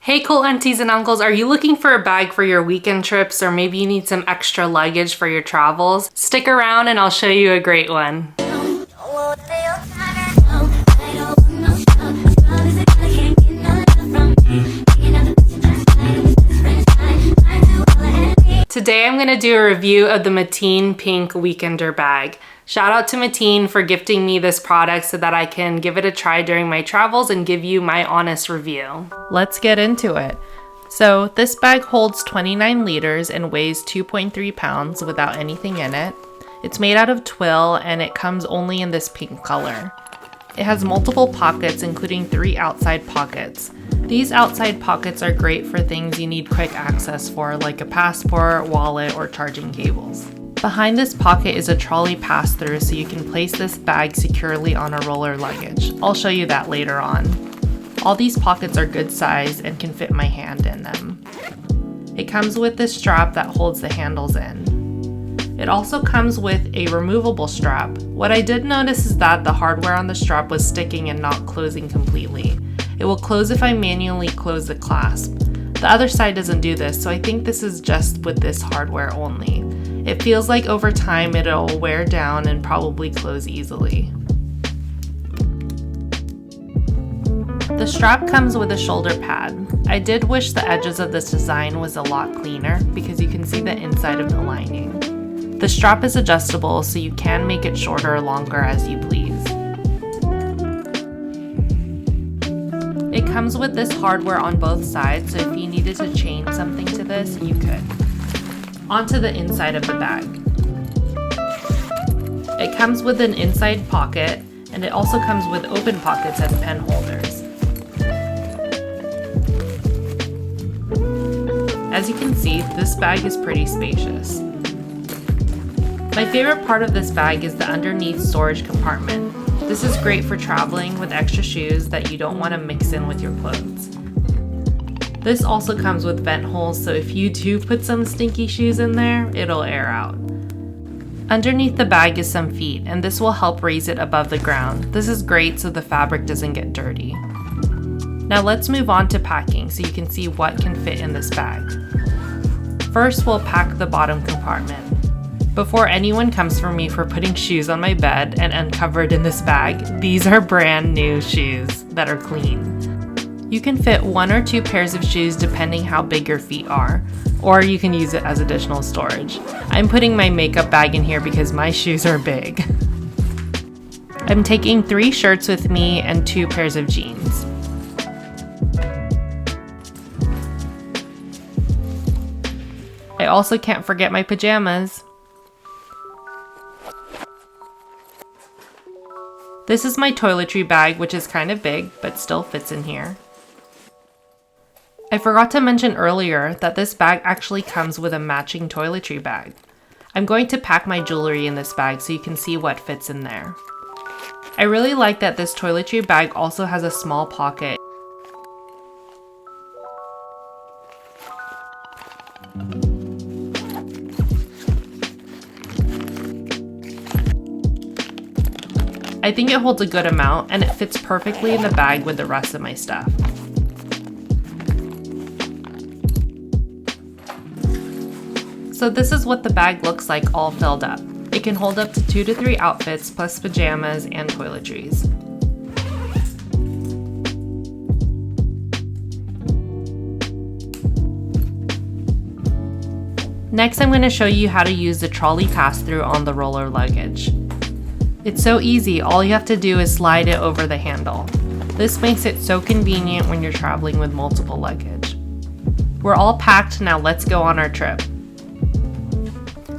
Hey cool aunties and uncles, are you looking for a bag for your weekend trips, or maybe you need some extra luggage for your travels? Stick around and I'll show you a great one. Today I'm going to do a review of the Matein Pink Weekender Bag. Shout out to Matein for gifting me this product so that I can give it a try during my travels and give you my honest review. Let's get into it. So this bag holds 29 liters and weighs 2.3 pounds without anything in it. It's made out of twill and it comes only in this pink color. It has multiple pockets, including 3 outside pockets. These outside pockets are great for things you need quick access for, like a passport, wallet, or charging cables. Behind this pocket is a trolley pass-through, so you can place this bag securely on a roller luggage. I'll show you that later on. All these pockets are good size and can fit my hand in them. It comes with this strap that holds the handles in. It also comes with a removable strap. What I did notice is that the hardware on the strap was sticking and not closing completely. It will close if I manually close the clasp. The other side doesn't do this, so I think this is just with this hardware only. It feels like over time it'll wear down and probably close easily. The strap comes with a shoulder pad. I did wish the edges of this design was a lot cleaner because you can see the inside of the lining. The strap is adjustable, so you can make it shorter or longer as you please. It comes with this hardware on both sides, so if you needed to chain something to this, you could. Onto the inside of the bag. It comes with an inside pocket, and it also comes with open pockets and pen holders. As you can see, this bag is pretty spacious. My favorite part of this bag is the underneath storage compartment. This is great for traveling with extra shoes that you don't want to mix in with your clothes. This also comes with vent holes, so if you do put some stinky shoes in there, it'll air out. Underneath the bag is some feet, and this will help raise it above the ground. This is great so the fabric doesn't get dirty. Now let's move on to packing so you can see what can fit in this bag. First, we'll pack the bottom compartment. Before anyone comes for me for putting shoes on my bed and uncovered in this bag, these are brand new shoes that are clean. You can fit 1 or 2 pairs of shoes depending how big your feet are, or you can use it as additional storage. I'm putting my makeup bag in here because my shoes are big. I'm taking 3 shirts with me and 2 pairs of jeans. I also can't forget my pajamas. This is my toiletry bag, which is kind of big, but still fits in here. I forgot to mention earlier that this bag actually comes with a matching toiletry bag. I'm going to pack my jewelry in this bag so you can see what fits in there. I really like that this toiletry bag also has a small pocket. I think it holds a good amount and it fits perfectly in the bag with the rest of my stuff. So this is what the bag looks like all filled up. It can hold up to 2 to 3 outfits plus pajamas and toiletries. Next, I'm going to show you how to use the trolley pass-through on the roller luggage. It's so easy, all you have to do is slide it over the handle. This makes it so convenient when you're traveling with multiple luggage. We're all packed, now let's go on our trip.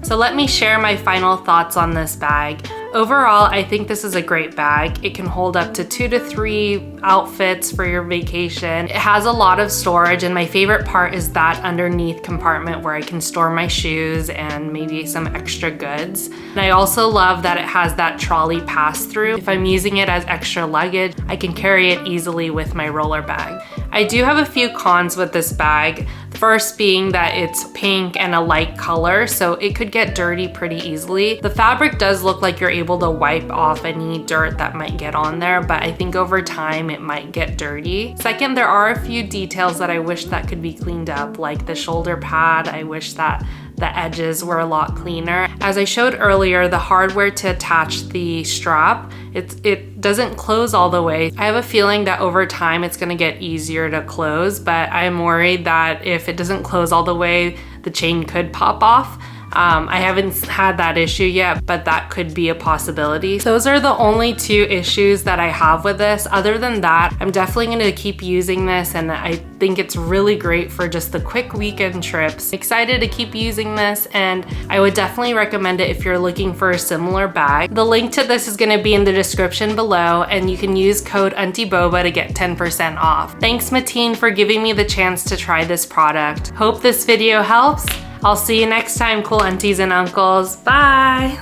So let me share my final thoughts on this bag. Overall, I think this is a great bag. It can hold up to 2 to 3 outfits for your vacation. It has a lot of storage, and my favorite part is that underneath compartment where I can store my shoes and maybe some extra goods. And I also love that it has that trolley pass-through. If I'm using it as extra luggage, I can carry it easily with my roller bag. I do have a few cons with this bag. The first being that it's pink and a light color, so it could get dirty pretty easily. The fabric does look like you're able to wipe off any dirt that might get on there, but I think over time it might get dirty. Second, there are a few details that I wish that could be cleaned up, like the shoulder pad. I wish that the edges were a lot cleaner. As I showed earlier, the hardware to attach the strap, it doesn't close all the way. I have a feeling that over time it's gonna get easier to close, but I'm worried that if it doesn't close all the way, the chain could pop off. I haven't had that issue yet, but that could be a possibility. Those are the only two issues that I have with this. Other than that, I'm definitely gonna keep using this, and I think it's really great for just the quick weekend trips. Excited to keep using this, and I would definitely recommend it if you're looking for a similar bag. The link to this is gonna be in the description below, and you can use code AUNTIEBOBA to get 10% off. Thanks Matein for giving me the chance to try this product. Hope this video helps. I'll see you next time, cool aunties and uncles. Bye!